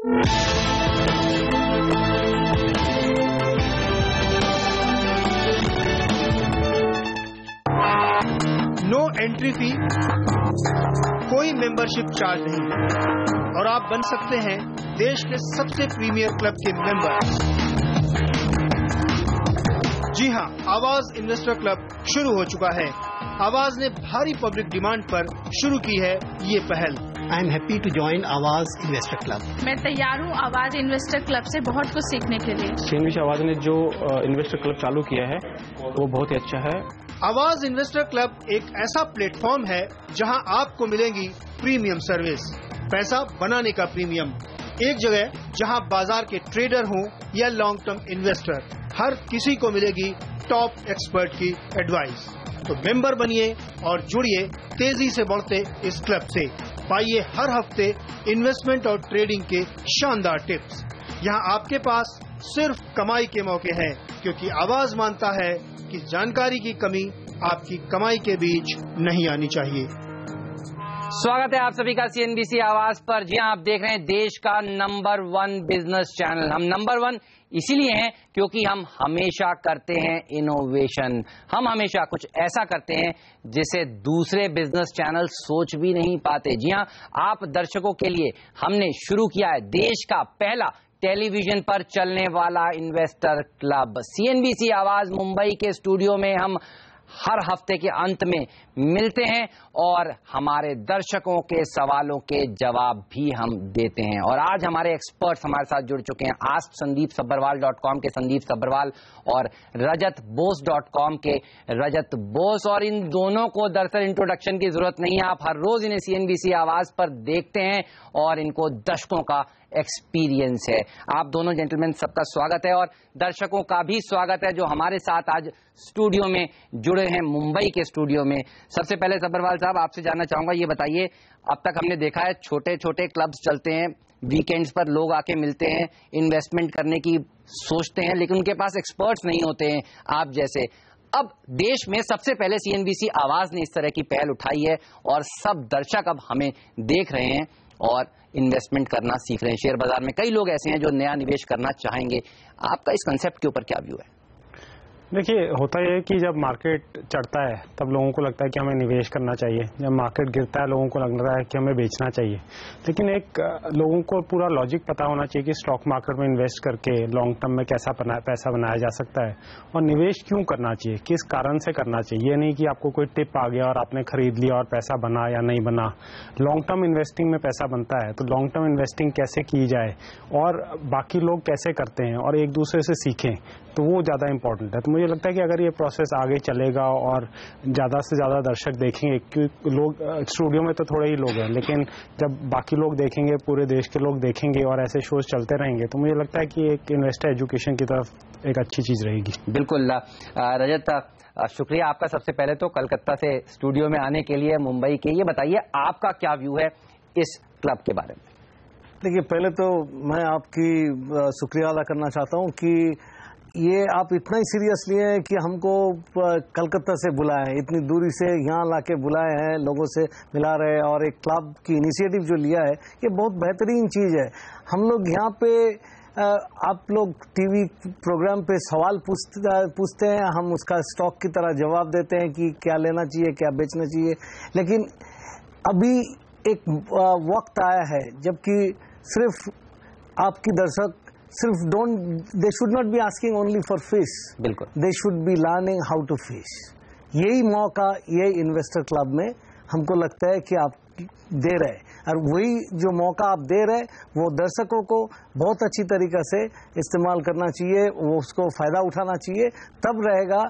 No entry fee, कोई membership charge नहीं और आप बन सकते हैं देश के सबसे प्रीमियर क्लब के मेंबर। जी हां, आवाज इन्वेस्टर क्लब शुरू हो चुका है। आवाज ने भारी पब्लिक डिमांड पर शुरू की है ये पहल। I am happy to join Awaaz investor club. मैं तैयार हूँ आवाज इन्वेस्टर क्लब से बहुत कुछ सीखने के लिए। सीएनबीसी आवाज ने जो इन्वेस्टर क्लब चालू किया है वो बहुत ही अच्छा है। आवाज इन्वेस्टर क्लब एक ऐसा प्लेटफॉर्म है जहां आपको मिलेंगी प्रीमियम सर्विस, पैसा बनाने का प्रीमियम, एक जगह जहां बाजार के ट्रेडर हों या लॉन्ग टर्म इन्वेस्टर, हर किसी को मिलेगी टॉप एक्सपर्ट की एडवाइस। तो मेंबर बनिए और जुड़िए तेजी से बढ़ते इस क्लब से। पाइए हर हफ्ते इन्वेस्टमेंट और ट्रेडिंग के शानदार टिप्स। यहाँ आपके पास सिर्फ कमाई के मौके हैं, क्योंकि आवाज मानता है कि जानकारी की कमी आपकी कमाई के बीच नहीं आनी चाहिए। स्वागत है आप सभी का सीएनबीसी आवाज पर। जी हां, आप देख रहे हैं देश का नंबर 1 बिजनेस चैनल। हम नंबर 1 इसीलिए हैं क्योंकि हम हमेशा करते हैं इनोवेशन। हम हमेशा कुछ ऐसा करते हैं जिसे दूसरे बिजनेस चैनल सोच भी नहीं पाते। जी हां, आप दर्शकों के लिए हमने शुरू किया है देश का पहला टेलीविजन पर चलने वाला इन्वेस्टर क्लब। सीएनबीसी आवाज मुंबई के स्टूडियो में हम हर हफ्ते के अंत में मिलते हैं और हमारे दर्शकों के सवालों के जवाब भी हम देते हैं। और आज हमारे एक्सपर्ट्स हमारे साथ जुड़ चुके हैं। AskSandeepSabharwal.com के संदीप सब्बरवाल और rajatbose.com के रजत बोस। और इन दोनों को दरअसल इंट्रोडक्शन की जरूरत नहीं है, आप हर रोज इन्हें सीएनबीसी आवाज पर देखते हैं और इनको दशकों का एक्सपीरियंस है। आप दोनों जेंटलमैन सबका स्वागत है और दर्शकों का भी स्वागत है जो हमारे साथ आज स्टूडियो में जुड़े हैं, मुंबई के स्टूडियो में। सबसे पहले सब्बरवाल साहब, आपसे जानना चाहूंगा, ये बताइए, अब तक हमने देखा है छोटे छोटे क्लब्स चलते हैं, वीकेंड्स पर लोग आके मिलते हैं, इन्वेस्टमेंट करने की सोचते हैं, लेकिन उनके पास एक्सपर्ट्स नहीं होते हैं आप जैसे। अब देश में सबसे पहले सीएनबीसी आवाज ने इस तरह की पहल उठाई है और सब दर्शक अब हमें देख रहे हैं और इन्वेस्टमेंट करना सीख रहे हैं। शेयर बाजार में कई लोग ऐसे हैं जो नया निवेश करना चाहेंगे। आपका इस कंसेप्ट के ऊपर क्या व्यू है? देखिए, होता यह है कि जब मार्केट चढ़ता है तब लोगों को लगता है कि हमें निवेश करना चाहिए, जब मार्केट गिरता है लोगों को लग रहा है कि हमें बेचना चाहिए। लेकिन एक लोगों को पूरा लॉजिक पता होना चाहिए कि स्टॉक मार्केट में इन्वेस्ट करके लॉन्ग टर्म में कैसा पैसा बनाया जा सकता है और निवेश क्यों करना चाहिए, किस कारण से करना चाहिए। ये नहीं कि आपको कोई टिप आ गया और आपने खरीद लिया और पैसा बना या नहीं बना। लॉन्ग टर्म इन्वेस्टिंग में पैसा बनता है, तो लॉन्ग टर्म इन्वेस्टिंग कैसे की जाए और बाकी लोग कैसे करते हैं और एक दूसरे से सीखें, तो वो ज़्यादा इंपॉर्टेंट है। तो मुझे लगता है कि अगर ये प्रोसेस आगे चलेगा और ज़्यादा से ज़्यादा दर्शक देखेंगे, क्योंकि लोग स्टूडियो में तो थोड़े ही लोग हैं, लेकिन जब बाकी लोग देखेंगे, पूरे देश के लोग देखेंगे और ऐसे शोज चलते रहेंगे, तो मुझे लगता है कि एक इन्वेस्टर एजुकेशन की तरफ एक अच्छी चीज़ रहेगी। बिल्कुल रजत, शुक्रिया आपका सबसे पहले तो कलकत्ता से स्टूडियो में आने के लिए, मुंबई के। ये बताइए आपका क्या व्यू है इस क्लब के बारे में? देखिए, पहले तो मैं आपकी शुक्रिया अदा करना चाहता हूँ कि ये आप इतना ही सीरियस लिए हैं कि हमको कलकत्ता से बुलाए हैं, इतनी दूरी से यहाँ लाके बुलाए हैं, लोगों से मिला रहे हैं और एक क्लब की इनिशिएटिव जो लिया है ये बहुत बेहतरीन चीज़ है। हम लोग यहाँ पे आप लोग टीवी प्रोग्राम पे सवाल पूछते हैं, हम उसका स्टॉक की तरह जवाब देते हैं कि क्या लेना चाहिए, क्या बेचना चाहिए। लेकिन अभी एक वक्त आया है जबकि सिर्फ आपकी दर्शक सिर्फ they should not be asking only for fish, बिल्कुल, they should be learning how to fish. यही मौका यही इन्वेस्टर क्लब में हमको लगता है कि आप दे रहे हैं और वही जो मौका आप दे रहे वो दर्शकों को बहुत अच्छी तरीके से इस्तेमाल करना चाहिए, वो उसको फायदा उठाना चाहिए, तब रहेगा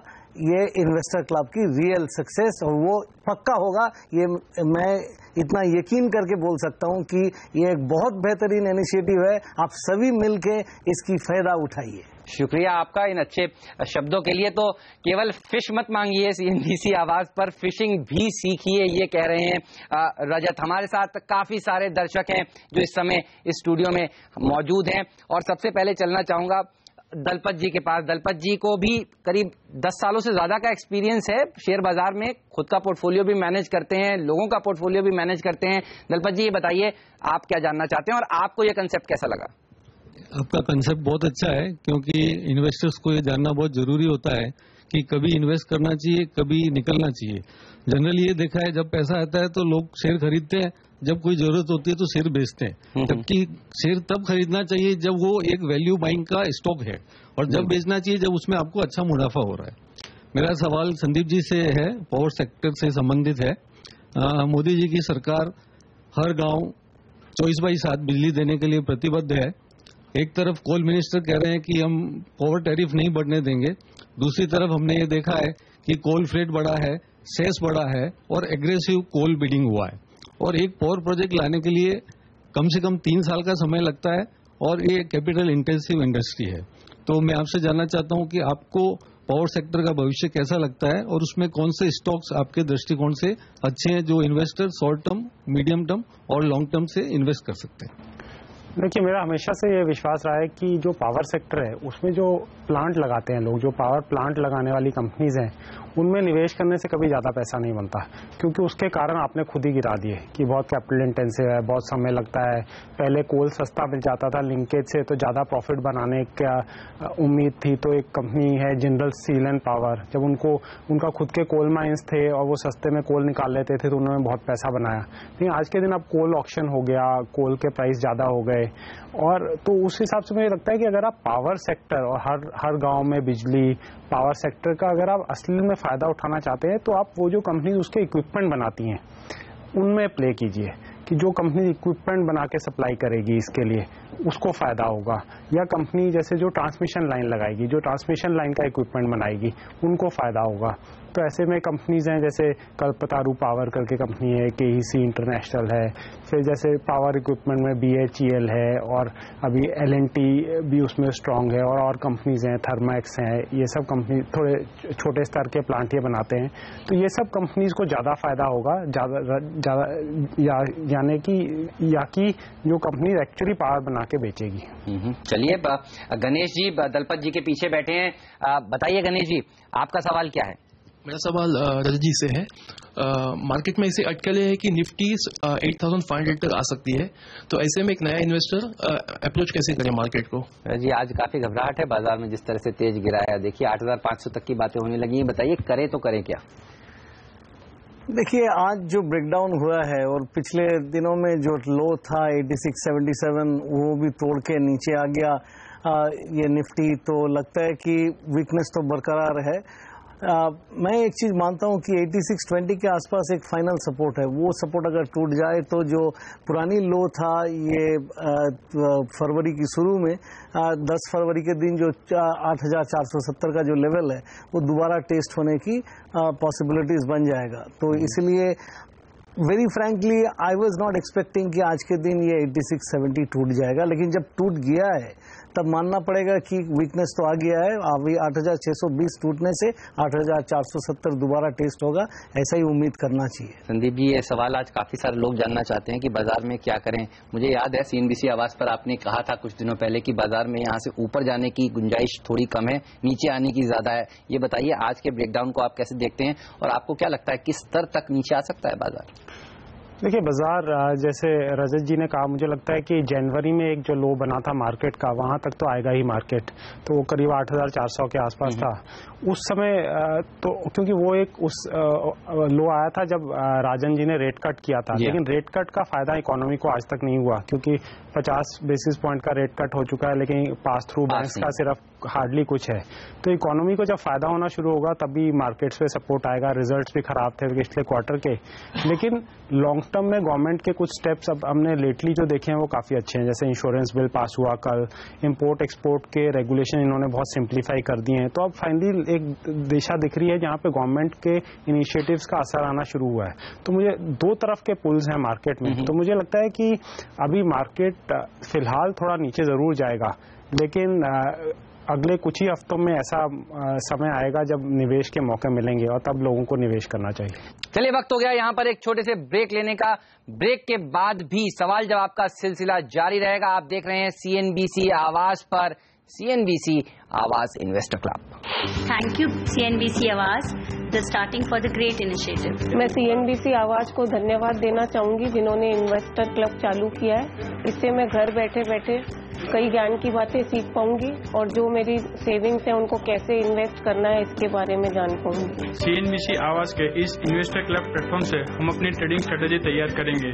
ये इन्वेस्टर क्लब की रियल सक्सेस। और वो पक्का होगा, ये मैं इतना यकीन करके बोल सकता हूं कि ये एक बहुत बेहतरीन इनिशिएटिव है, आप सभी मिलके इसकी फायदा उठाइए। शुक्रिया आपका इन अच्छे शब्दों के लिए। तो केवल फिश मत मांगिए सीएनबीसी आवाज पर, फिशिंग भी सीखिए, ये कह रहे हैं रजत। हमारे साथ काफी सारे दर्शक हैं जो इस समय इस स्टूडियो में मौजूद हैं और सबसे पहले चलना चाहूंगा दलपत जी के पास। दलपत जी को भी करीब 10 सालों से ज्यादा का एक्सपीरियंस है शेयर बाजार में, खुद का पोर्टफोलियो भी मैनेज करते हैं, लोगों का पोर्टफोलियो भी मैनेज करते हैं। दलपत जी, ये बताइए आप क्या जानना चाहते हैं और आपको ये कंसेप्ट कैसा लगा? आपका कंसेप्ट बहुत अच्छा है, क्योंकि इन्वेस्टर्स को ये जानना बहुत जरूरी होता है कि कभी इन्वेस्ट करना चाहिए, कभी निकलना चाहिए। जनरली ये देखा है, जब पैसा आता है तो लोग शेयर खरीदते हैं, जब कोई जरूरत होती है तो शेयर बेचते हैं। जबकि शेयर तब खरीदना चाहिए जब वो एक वैल्यू बाइंग का स्टॉक है, और जब बेचना चाहिए जब उसमें आपको अच्छा मुनाफा हो रहा है। मेरा सवाल संदीप जी से है, पावर सेक्टर से संबंधित है। मोदी जी की सरकार हर गांव 24/7 बिजली देने के लिए प्रतिबद्ध है। एक तरफ कोल मिनिस्टर कह रहे हैं कि हम पावर टैरिफ नहीं बढ़ने देंगे, दूसरी तरफ हमने ये देखा है कि कोल फ्रेट बढ़ा है, सेस बढ़ा है और एग्रेसिव कोल बिडिंग हुआ है। और एक पावर प्रोजेक्ट लाने के लिए कम से कम 3 साल का समय लगता है, और ये कैपिटल इंटेंसिव इंडस्ट्री है। तो मैं आपसे जानना चाहता हूं कि आपको पावर सेक्टर का भविष्य कैसा लगता है, और उसमें कौन से स्टॉक्स आपके दृष्टिकोण से अच्छे हैं जो investor short term, medium term और लॉन्ग टर्म से इन्वेस्ट कर सकते हैं? देखिए, मेरा हमेशा से ये विश्वास रहा है कि जो पावर सेक्टर है उसमें जो प्लांट लगाते हैं लोग, जो पावर प्लांट लगाने वाली कंपनीज हैं, उनमें निवेश करने से कभी ज़्यादा पैसा नहीं बनता, क्योंकि उसके कारण आपने खुद ही गिरा दिए कि बहुत कैपिटल इंटेंसिव है, बहुत समय लगता है। पहले कोल सस्ता मिल जाता था लिंकेज से, तो ज़्यादा प्रॉफिट बनाने का उम्मीद थी। तो एक कंपनी है जिंदल स्टील एंड पावर, जब उनका खुद के कोल माइंस थे और वो सस्ते में कोल निकाल लेते थे तो उन्होंने बहुत पैसा बनाया। लेकिन आज के दिन अब कोल ऑक्शन हो गया, कोल के प्राइस ज़्यादा हो गए, और तो उस हिसाब से मुझे लगता है कि अगर आप पावर सेक्टर और हर गांव में बिजली, पावर सेक्टर का अगर आप असली में फायदा उठाना चाहते हैं, तो आप वो जो कंपनी उसके इक्विपमेंट बनाती हैं उनमें प्ले कीजिए, कि जो कंपनी इक्विपमेंट बना के सप्लाई करेगी इसके लिए उसको फायदा होगा, या कंपनी जैसे जो ट्रांसमिशन लाइन लगाएगी, जो ट्रांसमिशन लाइन का इक्विपमेंट बनाएगी, उनको फायदा होगा। तो ऐसे में कंपनीज हैं जैसे कल्पतारू पावर करके कंपनी है, KEC इंटरनेशनल है, फिर जैसे पावर इक्विपमेंट में BHEL है, और अभी L&T भी उसमें स्ट्रांग है, और कंपनीज हैं, थर्मैक्स हैं, ये सब कंपनी थोड़े छोटे स्तर के प्लांट ये बनाते हैं। तो ये सब कंपनीज को ज़्यादा फायदा होगा, यानी कि जो कंपनी एक्चुअली पावर बना के बेचेगी। चलिए, गणेश जी दलपत जी के पीछे बैठे हैं, बताइए गणेश जी आपका सवाल क्या है? मेरा सवाल रजत जी से है। मार्केट में ऐसे अटकलें है कि निफ्टी 8500 तक आ सकती है, तो ऐसे में एक नया इन्वेस्टर अप्रोच कैसे करे मार्केट को? जी, आज काफी घबराहट है बाजार में, जिस तरह से तेज गिरा है। देखिए 8500 तक की बातें होने लगी। बताइए करे तो करें क्या? देखिए, आज जो ब्रेकडाउन हुआ है और पिछले दिनों में जो लो था 86-77 वो भी तोड़ के नीचे आ गया ये निफ्टी, तो लगता है कि वीकनेस तो बरकरार है। मैं एक चीज मानता हूं कि 8620 के आसपास एक फाइनल सपोर्ट है। वो सपोर्ट अगर टूट जाए तो जो पुरानी लो था ये फरवरी की शुरू में 10 फरवरी के दिन जो 8470 का जो लेवल है वो दोबारा टेस्ट होने की पॉसिबिलिटीज बन जाएगा। तो इसलिए very frankly I was not expecting कि आज के दिन ये 8670 टूट जाएगा, लेकिन जब टूट गया है तब मानना पड़ेगा कि वीकनेस तो आ गया है। अभी 8620 टूटने से 8470 दोबारा टेस्ट होगा, ऐसा ही उम्मीद करना चाहिए। संदीप जी, ये सवाल आज काफी सारे लोग जानना चाहते हैं कि बाजार में क्या करें। मुझे याद है CNBC आवाज पर आपने कहा था कुछ दिनों पहले कि बाजार में यहाँ से ऊपर जाने की गुंजाइश थोड़ी कम है, नीचे आने की ज्यादा है। ये बताइए आज के ब्रेकडाउन को आप कैसे देखते हैं और आपको क्या लगता है किस स्तर तक नीचे आ सकता है बाजार? देखिए, बाजार जैसे रजत जी ने कहा, मुझे लगता है कि जनवरी में एक जो लो बना था मार्केट का, वहां तक तो आएगा ही मार्केट, तो वो करीब 8400 के आसपास था उस समय। तो क्योंकि वो एक उस लो आया था जब राजन जी ने रेट कट किया था, लेकिन रेट कट का फायदा इकोनॉमी को आज तक नहीं हुआ, क्योंकि 50 बेसिस पॉइंट का रेट कट हो चुका है, लेकिन पास थ्रू बैंक्स का सिर्फ हार्डली कुछ है। तो इकोनॉमी को जब फायदा होना शुरू होगा तभी मार्केट्स पे सपोर्ट आएगा। रिजल्ट्स भी खराब थे पिछले क्वार्टर के, लेकिन लॉन्ग टर्म में गवर्नमेंट के कुछ स्टेप्स अब हमने लेटली जो देखे हैं वो काफी अच्छे हैं। जैसे इंश्योरेंस बिल पास हुआ कल, इंपोर्ट एक्सपोर्ट के रेगुलेशन इन्होंने बहुत सिंप्लीफाई कर दिए हैं। तो अब फाइनली एक दिशा दिख रही है जहां पे गवर्नमेंट के इनिशिएटिव्स का असर आना शुरू हुआ है। तो मुझे दो तरफ के पुल्स हैं मार्केट में। तो मुझे लगता है कि अभी मार्केट फिलहाल थोड़ा नीचे जरूर जाएगा, लेकिन अगले कुछ ही हफ्तों में ऐसा समय आएगा जब निवेश के मौके मिलेंगे और तब लोगों को निवेश करना चाहिए। चलिए, वक्त हो गया यहाँ पर एक छोटे से ब्रेक लेने का। ब्रेक के बाद भी सवाल जवाब का सिलसिला जारी रहेगा। आप देख रहे हैं CNBC आवाज पर CNBC आवाज investor club. Thank you CNBC आवाज the starting for the great initiative. मैं CNBC आवाज को धन्यवाद देना चाहूंगी जिन्होंने इन्वेस्टर क्लब चालू किया है। इससे मैं घर बैठे बैठे कई ज्ञान की बातें सीख पाऊंगी और जो मेरी सेविंग्स है उनको कैसे इन्वेस्ट करना है इसके बारे में जान पाऊंगी। CNBC आवाज के इस इन्वेस्टर क्लब प्लेटफॉर्म से हम अपनी ट्रेडिंग स्ट्रेटेजी तैयार करेंगे।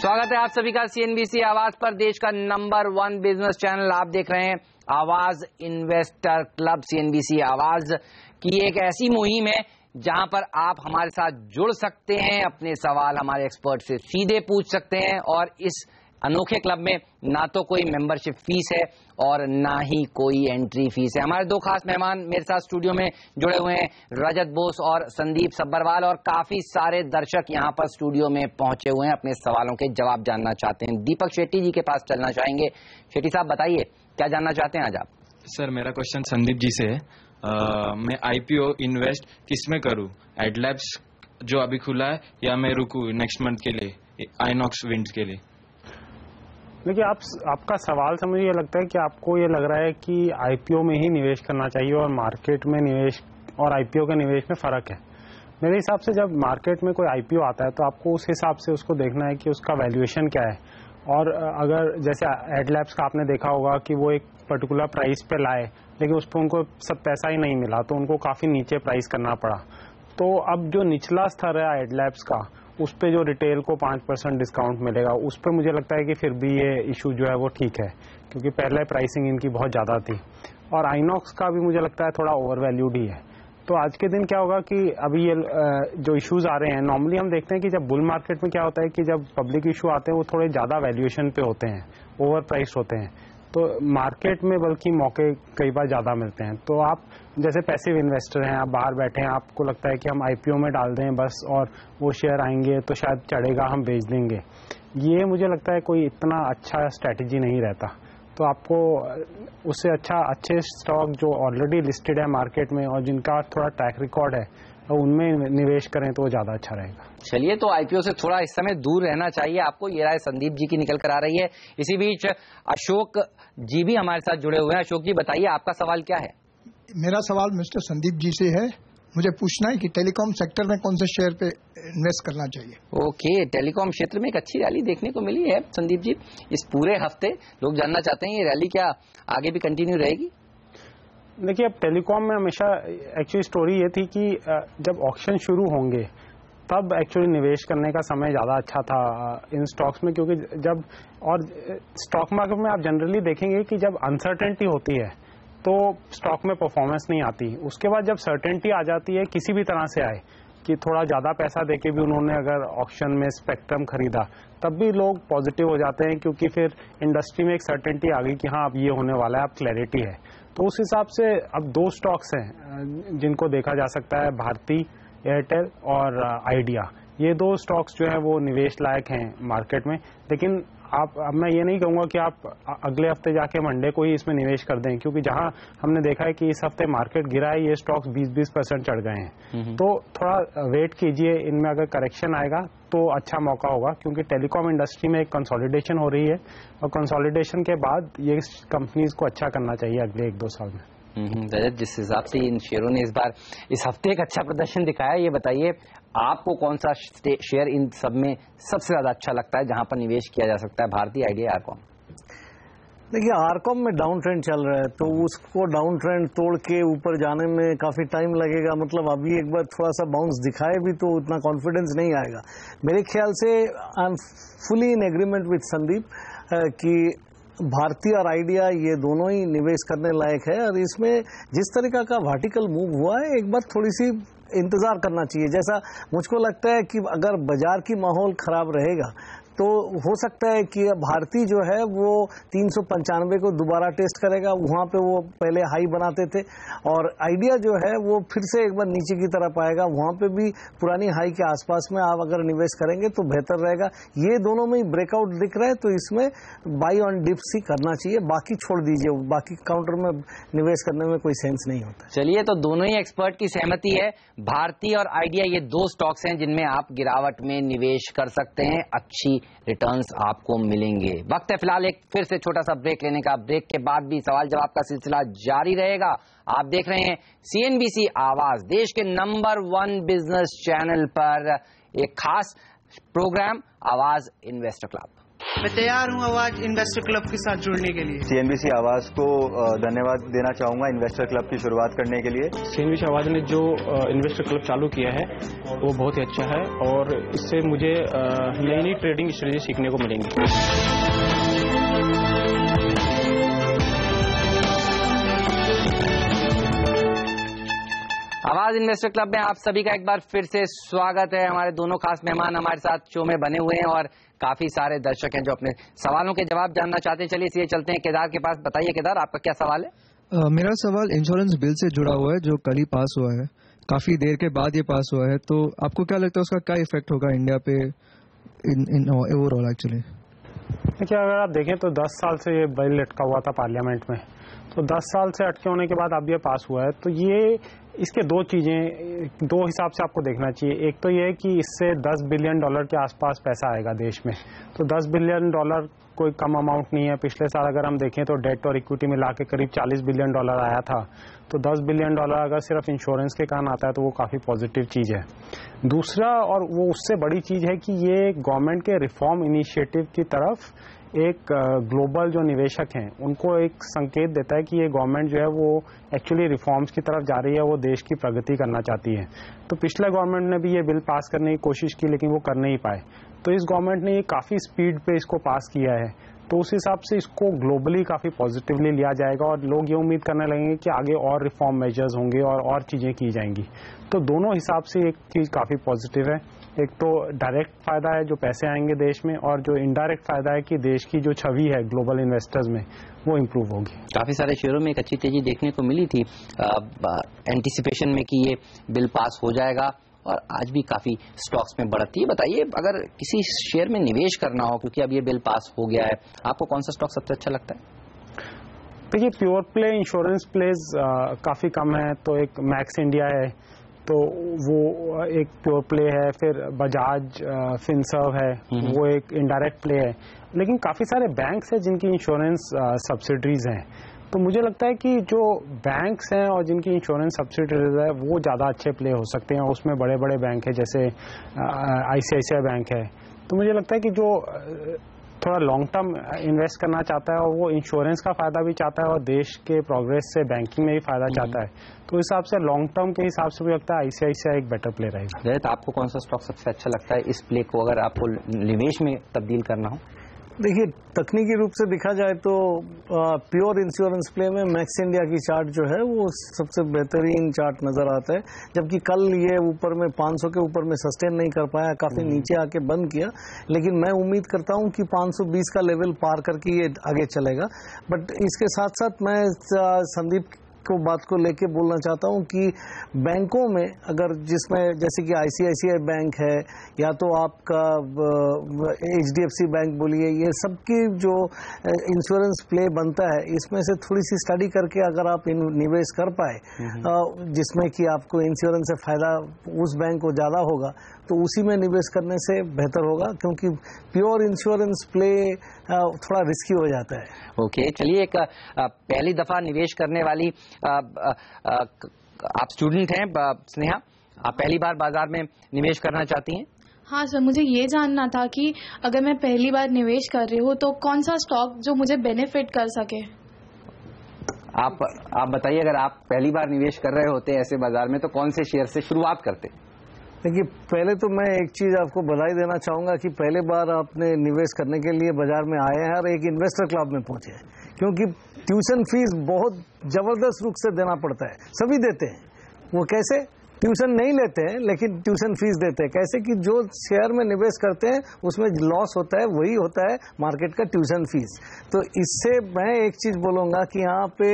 स्वागत है आप सभी का CNBC आवाज पर, देश का नंबर 1 बिजनेस चैनल। आप देख रहे हैं आवाज इन्वेस्टर क्लब। CNBC आवाज की एक ऐसी मुहिम है जहां पर आप हमारे साथ जुड़ सकते हैं, अपने सवाल हमारे एक्सपर्ट से सीधे पूछ सकते हैं। और इस अनोखे क्लब में ना तो कोई मेंबरशिप फीस है और ना ही कोई एंट्री फीस है। हमारे दो खास मेहमान मेरे साथ स्टूडियो में जुड़े हुए हैं, रजत बोस और संदीप सब्बरवाल, और काफी सारे दर्शक यहाँ पर स्टूडियो में पहुंचे हुए हैं, अपने सवालों के जवाब जानना चाहते हैं। दीपक शेट्टी जी के पास चलना चाहेंगे। शेट्टी साहब बताइए, क्या जानना चाहते हैं आज आप? सर मेरा क्वेश्चन संदीप जी से है। मैं IPO इन्वेस्ट किस में करूं, एडलैब्स जो अभी खुला है या मैं रुकूं नेक्स्ट मंथ के लिए आइनॉक्स विंड्स के लिए? देखिए, आपका सवाल से मुझे ये लगता है कि आपको ये लग रहा है कि IPO में ही निवेश करना चाहिए और मार्केट में निवेश और IPO के निवेश में फर्क है। मेरे हिसाब से जब मार्केट में कोई IPO आता है तो आपको उस हिसाब से उसको देखना है कि उसका वैल्यूएशन क्या है। और अगर जैसे एडलैब्स का आपने देखा होगा कि वो एक पर्टिकुलर प्राइस पे लाए लेकिन उस पर उनको सब पैसा ही नहीं मिला तो उनको काफ़ी नीचे प्राइस करना पड़ा। तो अब जो निचला स्तर है एडलैब्स का, उस पे जो रिटेल को 5% डिस्काउंट मिलेगा, उस पर मुझे लगता है कि फिर भी ये इशू जो है वो ठीक है, क्योंकि पहले प्राइसिंग इनकी बहुत ज़्यादा थी। और आइनॉक्स का भी मुझे लगता है थोड़ा ओवर वैल्यूड ही है। तो आज के दिन क्या होगा कि अभी ये जो इश्यूज आ रहे हैं, नॉर्मली हम देखते हैं कि जब बुल मार्केट में क्या होता है कि जब पब्लिक इशू आते हैं वो थोड़े ज़्यादा वैल्यूएशन पे होते हैं, ओवर प्राइस होते हैं। तो मार्केट में बल्कि मौके कई बार ज़्यादा मिलते हैं। तो आप जैसे पैसिव इन्वेस्टर हैं, आप बाहर बैठे हैं, आपको लगता है कि हम IPO में डाल दें बस और वो शेयर आएंगे तो शायद चढ़ेगा, हम बेच देंगे। ये मुझे लगता है कोई इतना अच्छा स्ट्रैटेजी नहीं रहता। तो आपको उससे अच्छे स्टॉक जो ऑलरेडी लिस्टेड है मार्केट में और जिनका थोड़ा ट्रैक रिकॉर्ड है उनमें निवेश करें तो ज़्यादा अच्छा रहेगा। चलिए, तो IPO से थोड़ा इस समय दूर रहना चाहिए आपको, ये राय संदीप जी की निकल कर आ रही है। इसी बीच अशोक जी भी हमारे साथ जुड़े हुए हैं। अशोक जी बताइए, आपका सवाल क्या है? मेरा सवाल मिस्टर संदीप जी से है। मुझे पूछना है कि टेलीकॉम सेक्टर में कौन से शेयर पे इन्वेस्ट करना चाहिए। ओके, टेलीकॉम क्षेत्र में एक अच्छी रैली देखने को मिली है संदीप जी इस पूरे हफ्ते। लोग जानना चाहते हैं ये रैली क्या आगे भी कंटिन्यू रहेगी? देखिए, अब टेलीकॉम में हमेशा एक्चुअली स्टोरी ये थी कि जब ऑक्शन शुरू होंगे तब एक्चुअली निवेश करने का समय ज़्यादा अच्छा था इन स्टॉक्स में, क्योंकि जब और स्टॉक मार्केट में आप जनरली देखेंगे कि जब अनसर्टेनिटी होती है तो स्टॉक में परफॉर्मेंस नहीं आती। उसके बाद जब सर्टेनिटी आ जाती है, किसी भी तरह से आए कि थोड़ा ज़्यादा पैसा देके भी उन्होंने अगर ऑक्शन में स्पेक्ट्रम खरीदा, तब भी लोग पॉजिटिव हो जाते हैं, क्योंकि फिर इंडस्ट्री में एक सर्टेनिटी आ गई कि हाँ अब ये होने वाला है, अब क्लैरिटी है। तो उस हिसाब से अब 2 स्टॉक्स हैं जिनको देखा जा सकता है, भारती एयरटेल और आइडिया। ये 2 स्टॉक्स जो है वो निवेश लायक हैं मार्केट में। लेकिन अब मैं ये नहीं कहूँगा कि आप अगले हफ्ते जाके मंडे को ही इसमें निवेश कर दें, क्योंकि जहां हमने देखा है कि इस हफ्ते मार्केट गिरा है, ये स्टॉक्स 20% चढ़ गए हैं। तो थोड़ा वेट कीजिए, इनमें अगर करेक्शन आएगा तो अच्छा मौका होगा, क्योंकि टेलीकॉम इंडस्ट्री में एक कंसोलिडेशन हो रही है और कंसोलिडेशन के बाद ये कंपनीज को अच्छा करना चाहिए अगले 1-2 साल में। रजत, जिस हिसाब से इन शेयरों ने इस हफ्ते एक अच्छा प्रदर्शन दिखाया, ये बताइए आपको कौन सा शेयर इन सब में सबसे ज्यादा अच्छा लगता है जहां पर निवेश किया जा सकता है? भारतीय, आइडिया, आरकॉम? देखिए, आरकॉम में डाउन ट्रेंड चल रहा है तो उसको डाउन ट्रेंड तोड़ के ऊपर जाने में काफी टाइम लगेगा। मतलब अभी एक बार थोड़ा सा बाउंस दिखाए भी तो उतना कॉन्फिडेंस नहीं आएगा। मेरे ख्याल से I am fully in agreement with Sandeep कि भारतीय और आइडिया ये दोनों ही निवेश करने लायक है। और इसमें जिस तरीका का वर्टिकल मूव हुआ है, एक बार थोड़ी सी इंतजार करना चाहिए। जैसा मुझको लगता है कि अगर बाजार की माहौल खराब रहेगा तो हो सकता है कि भारती जो है वो 395 को दोबारा टेस्ट करेगा। वहां पे वो पहले हाई बनाते थे और आइडिया जो है वो फिर से एक बार नीचे की तरफ आएगा, वहां पे भी पुरानी हाई के आसपास में आप अगर निवेश करेंगे तो बेहतर रहेगा। ये दोनों में ही ब्रेकआउट दिख रहा है तो इसमें बाई ऑन डिप्स ही करना चाहिए, बाकी छोड़ दीजिए, बाकी काउंटर में निवेश करने में कोई सेंस नहीं होता। चलिए, तो दोनों ही एक्सपर्ट की सहमति है, भारती और आइडिया ये दो स्टॉक्स हैं जिनमें आप गिरावट में निवेश कर सकते हैं, अच्छी रिटर्न्स आपको मिलेंगे। वक्त है फिलहाल एक फिर से छोटा सा ब्रेक लेने का। ब्रेक के बाद भी सवाल जवाब का सिलसिला जारी रहेगा। आप देख रहे हैं CNBC आवाज, देश के नंबर 1 बिजनेस चैनल पर एक खास प्रोग्राम आवाज इन्वेस्टर क्लब। मैं तैयार हूं आवाज इन्वेस्टर क्लब के साथ जुड़ने के लिए। CNBC आवाज को धन्यवाद देना चाहूंगा इन्वेस्टर क्लब की शुरुआत करने के लिए। CNBC आवाज ने जो इन्वेस्टर क्लब चालू किया है वो बहुत ही अच्छा है और इससे मुझे नई नई ट्रेडिंग स्ट्रेटेजी सीखने को मिलेंगी। आवाज इन्वेस्टर क्लब में आप सभी का एक बार फिर से स्वागत है। हमारे दोनों खास मेहमान हमारे साथ शो में बने हुए हैं और काफी सारे दर्शक हैं जो अपने सवालों के जवाब जानना चाहते हैं। चलिए इसलिए चलते हैं केदार के पास। बताइए केदार, आपका क्या सवाल है? मेरा सवाल इंश्योरेंस बिल से जुड़ा हुआ है जो कल ही पास हुआ है, काफी देर के बाद ये पास हुआ है, तो आपको क्या लगता है उसका क्या इफेक्ट होगा इंडिया पे इन ओवरऑल? एक्चुअली देखिए, अगर आप देखें तो 10 साल से ये बिल लटका हुआ था पार्लियामेंट में, तो 10 साल से अटके होने के बाद अब ये पास हुआ है। तो ये इसके दो चीजें, दो हिसाब से आपको देखना चाहिए। एक तो ये कि इससे $10 बिलियन के आसपास पैसा आएगा देश में, तो $10 बिलियन कोई कम अमाउंट नहीं है। पिछले साल अगर हम देखें तो डेट और इक्विटी मिला के करीब $40 बिलियन आया था, तो $10 बिलियन अगर सिर्फ इंश्योरेंस के कारण आता है तो वो काफी पॉजिटिव चीज है। दूसरा, और वो उससे बड़ी चीज है कि ये गवर्नमेंट के रिफॉर्म इनिशिएटिव की तरफ एक ग्लोबल जो निवेशक हैं उनको एक संकेत देता है कि ये गवर्नमेंट जो है वो एक्चुअली रिफॉर्म्स की तरफ जा रही है, वो देश की प्रगति करना चाहती है। तो पिछले गवर्नमेंट ने भी ये बिल पास करने की कोशिश की लेकिन वो कर नहीं पाए, तो इस गवर्नमेंट ने ये काफी स्पीड पे इसको पास किया है, तो उस हिसाब से इसको ग्लोबली काफी पॉजिटिवली लिया जाएगा और लोग ये उम्मीद करने लगेंगे कि आगे और रिफॉर्म मेजर्स होंगे और चीजें की जाएंगी। तो दोनों हिसाब से एक चीज काफी पॉजिटिव है। एक तो डायरेक्ट फायदा है जो पैसे आएंगे देश में, और जो इनडायरेक्ट फायदा है कि देश की जो छवि है ग्लोबल इन्वेस्टर्स में वो इम्प्रूव होगी। काफी सारे शेयरों में एक अच्छी तेजी देखने को मिली थी एंटिसिपेशन में कि ये बिल पास हो जाएगा, और आज भी काफी स्टॉक्स में बढ़त थी। बताइए, अगर किसी शेयर में निवेश करना हो क्योंकि अब ये बिल पास हो गया है, आपको कौन सा स्टॉक सबसे अच्छा लगता है? देखिए, प्योर प्ले इंश्योरेंस प्लेज काफी कम है, तो एक मैक्स इंडिया है, तो वो एक प्योर प्ले है। फिर बजाज फिनसर्व है, वो एक इनडायरेक्ट प्ले है। लेकिन काफी सारे बैंक्स हैं जिनकी इंश्योरेंस सब्सिडरीज हैं, तो मुझे लगता है कि जो बैंक्स हैं और जिनकी इंश्योरेंस सब्सिडरीज है वो ज़्यादा अच्छे प्ले हो सकते हैं। उसमें बड़े बड़े बैंक है जैसे ICICI बैंक है। तो मुझे लगता है कि जो थोड़ा लॉन्ग टर्म इन्वेस्ट करना चाहता है और वो इंश्योरेंस का फायदा भी चाहता है और देश के प्रोग्रेस से बैंकिंग में भी फायदा चाहता है, तो इस हिसाब से लॉन्ग टर्म के हिसाब से मुझे लगता है ICICI एक बेटर प्ले रहेगा। तो आपको कौन सा स्टॉक सबसे अच्छा लगता है इस प्ले को अगर आपको निवेश में तब्दील करना हो? देखिए, तकनीकी रूप से देखा जाए तो प्योर इंश्योरेंस प्ले में मैक्स इंडिया की चार्ट जो है वो सबसे बेहतरीन चार्ट नजर आता है, जबकि कल ये ऊपर में 500 के ऊपर में सस्टेन नहीं कर पाया, काफी नीचे आके बंद किया। लेकिन मैं उम्मीद करता हूं कि 520 का लेवल पार करके ये आगे चलेगा। बट इसके साथ साथ मैं संदीप को बात को लेके बोलना चाहता हूं कि बैंकों में अगर जिसमें जैसे कि ICICI बैंक है या तो आपका HDFC बैंक बोलिए, ये सबकी जो इंश्योरेंस प्ले बनता है इसमें से थोड़ी सी स्टडी करके अगर आप निवेश कर पाए जिसमें कि आपको इंश्योरेंस से फायदा उस बैंक को ज्यादा होगा, तो उसी में निवेश करने से बेहतर होगा, क्योंकि प्योर इंश्योरेंस प्ले थोड़ा रिस्की हो जाता है। ओके, चलिए एक पहली दफा निवेश करने वाली आप स्टूडेंट हैं स्नेहा, आप पहली बार बाजार में निवेश करना चाहती हैं? हाँ सर, मुझे ये जानना था कि अगर मैं पहली बार निवेश कर रही हूँ तो कौन सा स्टॉक जो मुझे बेनिफिट कर सके। आप बताइए, अगर आप पहली बार निवेश कर रहे होते ऐसे बाजार में तो कौन से शेयर से शुरुआत करते? देखिए, पहले तो मैं एक चीज आपको बधाई देना चाहूंगा कि पहले बार आपने निवेश करने के लिए बाजार में आए हैं और एक इन्वेस्टर क्लब में पहुंचे हैं, क्योंकि ट्यूशन फीस बहुत जबरदस्त रूप से देना पड़ता है, सभी देते हैं। वो कैसे? ट्यूशन नहीं लेते हैं लेकिन ट्यूशन फीस देते हैं। कैसे कि जो शेयर में निवेश करते हैं उसमें लॉस होता है, वही होता है मार्केट का ट्यूशन फीस। तो इससे मैं एक चीज बोलूंगा कि यहाँ पे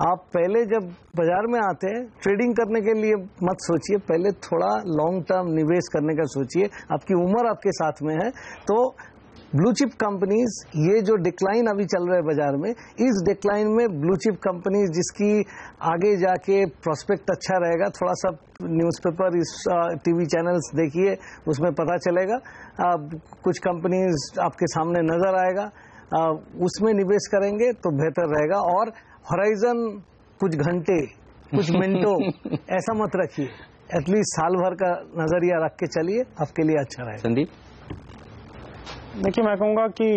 आप पहले जब बाजार में आते हैं ट्रेडिंग करने के लिए मत सोचिए, पहले थोड़ा लॉन्ग टर्म निवेश करने का सोचिए। आपकी उम्र आपके साथ में है तो ब्लू चिप कंपनीज, ये जो डिक्लाइन अभी चल रहा है बाजार में, इस डिक्लाइन में ब्लू चिप कंपनीज जिसकी आगे जाके प्रोस्पेक्ट अच्छा रहेगा, थोड़ा सा न्यूज़पेपर, इस टीवी चैनल्स देखिए, उसमें पता चलेगा। कुछ कंपनीज आपके सामने नजर आएगा, उसमें निवेश करेंगे तो बेहतर रहेगा। और हॉराइजन कुछ घंटे, कुछ मिनटों ऐसा मत रखिए, एटलीस्ट साल भर का नजरिया रख के चलिए, आपके लिए अच्छा रहेगा। संदीप, देखिए मैं कहूँगा कि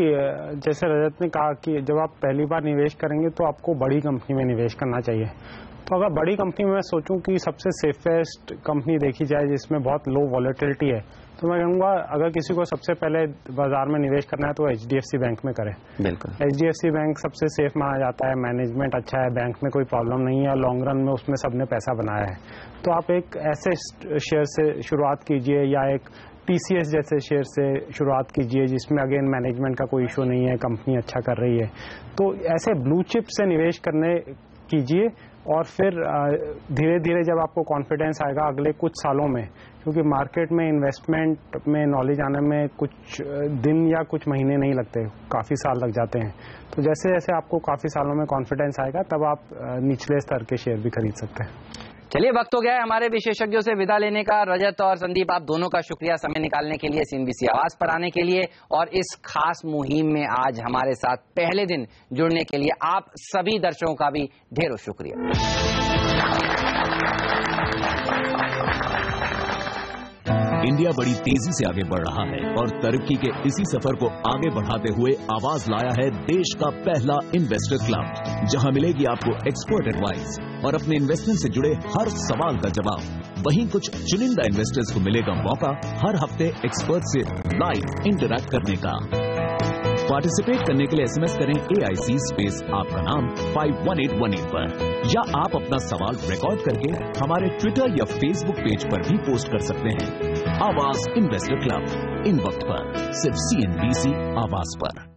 जैसे रजत ने कहा कि जब आप पहली बार निवेश करेंगे तो आपको बड़ी कंपनी में निवेश करना चाहिए। तो अगर बड़ी कंपनी में मैं सोचूं कि सबसे सेफेस्ट कंपनी देखी जाए जिसमें बहुत लो वॉलेटिलिटी है, तो मैं कहूँगा अगर किसी को सबसे पहले बाजार में निवेश करना है तो HDFC बैंक में करें। बिल्कुल, HDFC बैंक सबसे सेफ माना जाता है, मैनेजमेंट अच्छा है, बैंक में कोई प्रॉब्लम नहीं है, लॉन्ग रन में उसमें सबने पैसा बनाया है। तो आप एक ऐसे शेयर से शुरुआत कीजिए या एक TCS जैसे शेयर से शुरुआत कीजिए जिसमें अगेन मैनेजमेंट का कोई इशू नहीं है, कंपनी अच्छा कर रही है। तो ऐसे ब्लू चिप से निवेश करने कीजिए और फिर धीरे धीरे जब आपको कॉन्फिडेंस आएगा अगले कुछ सालों में, क्योंकि मार्केट में इन्वेस्टमेंट में नॉलेज आने में कुछ दिन या कुछ महीने नहीं लगते, काफ़ी साल लग जाते हैं। तो जैसे जैसे आपको काफ़ी सालों में कॉन्फिडेंस आएगा तब आप निचले स्तर के शेयर भी खरीद सकते हैं। चलिए, वक्त हो गया है हमारे विशेषज्ञों से विदा लेने का। रजत और संदीप, आप दोनों का शुक्रिया समय निकालने के लिए, CNBC आवाज पर आने के लिए और इस खास मुहिम में आज हमारे साथ पहले दिन जुड़ने के लिए। आप सभी दर्शकों का भी ढेरों शुक्रिया। इंडिया बड़ी तेजी से आगे बढ़ रहा है और तरक्की के इसी सफर को आगे बढ़ाते हुए आवाज लाया है देश का पहला इन्वेस्टर क्लब, जहां मिलेगी आपको एक्सपर्ट एडवाइस और अपने इन्वेस्टमेंट से जुड़े हर सवाल का जवाब। वहीं कुछ चुनिंदा इन्वेस्टर्स को मिलेगा मौका हर हफ्ते एक्सपर्ट से लाइव इंटरैक्ट करने का। पार्टिसिपेट करने के लिए SMS करें AIC स्पेस आपका नाम 51818 पर, या आप अपना सवाल रिकॉर्ड करके हमारे ट्विटर या फेसबुक पेज पर भी पोस्ट कर सकते हैं। आवाज इन्वेस्टर क्लब, इन वक्त पर सिर्फ CNBC आवाज पर।